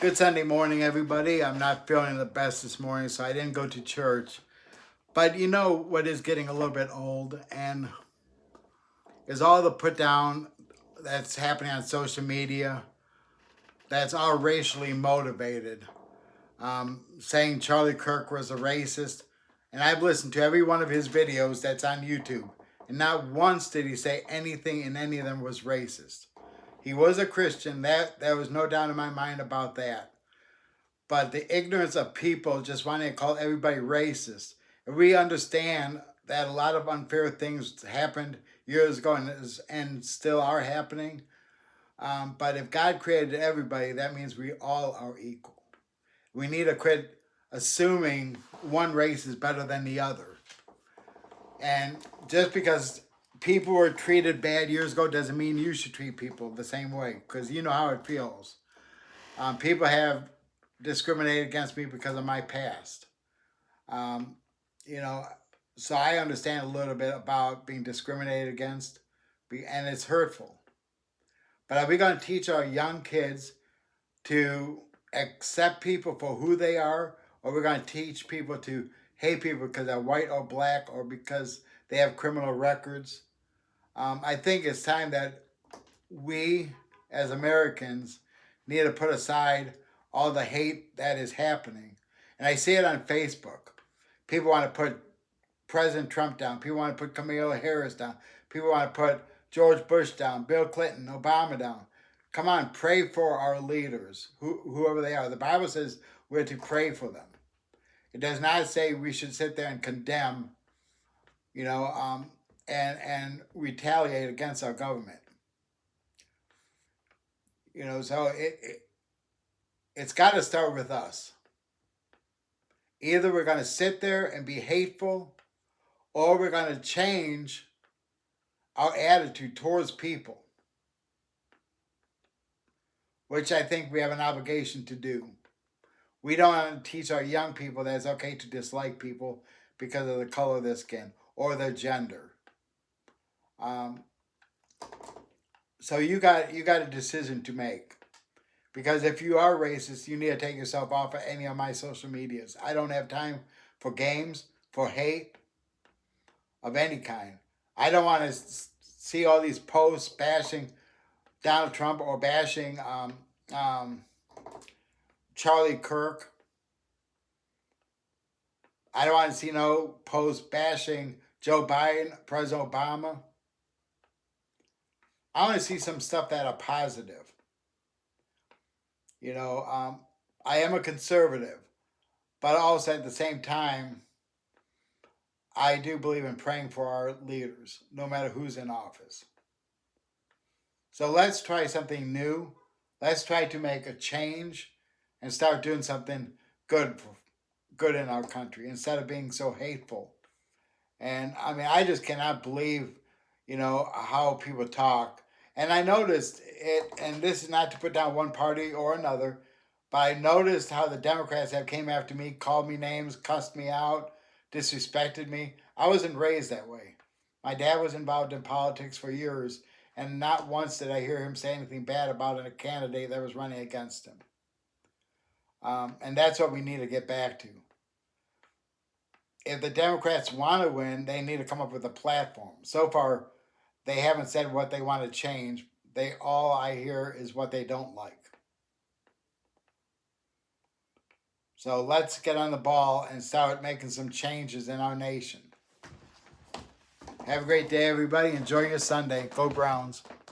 Good Sunday morning, everybody. I'm not feeling the best this morning, so I didn't go to church. But you know what is getting a little bit old, and is all the put down that's happening on social media that's all racially motivated. Saying Charlie Kirk was a racist, and I've listened to every one of his videos that's on YouTube, and not once did he say anything in any of them was racist. He was a Christian. There was no doubt in my mind about that. But the ignorance of people just wanting to call everybody racist. And we understand that a lot of unfair things happened years ago and still are happening. But if God created everybody, that means we all are equal. We need to quit assuming one race is better than the other. And just because people were treated bad years ago doesn't mean you should treat people the same way, because you know how it feels. People have discriminated against me because of my past. Um, you know, so I understand a little bit about being discriminated against, and it's hurtful. But are we going to teach our young kids to accept people for who they are, or we're going to teach people to hate people because they're white or black or because they have criminal records? I think it's time that we, as Americans, need to put aside all the hate that is happening. And I see it on Facebook. People want to put President Trump down. People want to put Kamala Harris down. People want to put George Bush down, Bill Clinton, Obama down. Come on, pray for our leaders, whoever they are. The Bible says we're to pray for them. It does not say we should sit there and condemn, and retaliate against our government. So it's got to start with us. Either we're going to sit there and be hateful, or we're going to change our attitude towards people, which I think we have an obligation to do. We don't want to teach our young people that it's okay to dislike people because of the color of their skin or their gender. So you got a decision to make. Because if you are racist, you need to take yourself off of any of my social medias. I don't have time for games, for hate of any kind. I don't want to see all these posts bashing Donald Trump or bashing Charlie Kirk. I don't want to see no posts bashing Joe Biden, President Obama. I want to see some stuff that are positive. I am a conservative, but also at the same time, I do believe in praying for our leaders, no matter who's in office. So let's try something new. Let's try to make a change and start doing something good in our country instead of being so hateful. And I mean, I just cannot believe, how people talk. And I noticed it, and this is not to put down one party or another, but I noticed how the Democrats have came after me, called me names, cussed me out, disrespected me. I wasn't raised that way. My dad was involved in politics for years, and not once did I hear him say anything bad about a candidate that was running against him. And that's what we need to get back to. If the Democrats want to win, they need to come up with a platform. So far, they haven't said what they want to change. All I hear is what they don't like. So let's get on the ball and start making some changes in our nation. Have a great day, everybody. Enjoy your Sunday. Go Browns.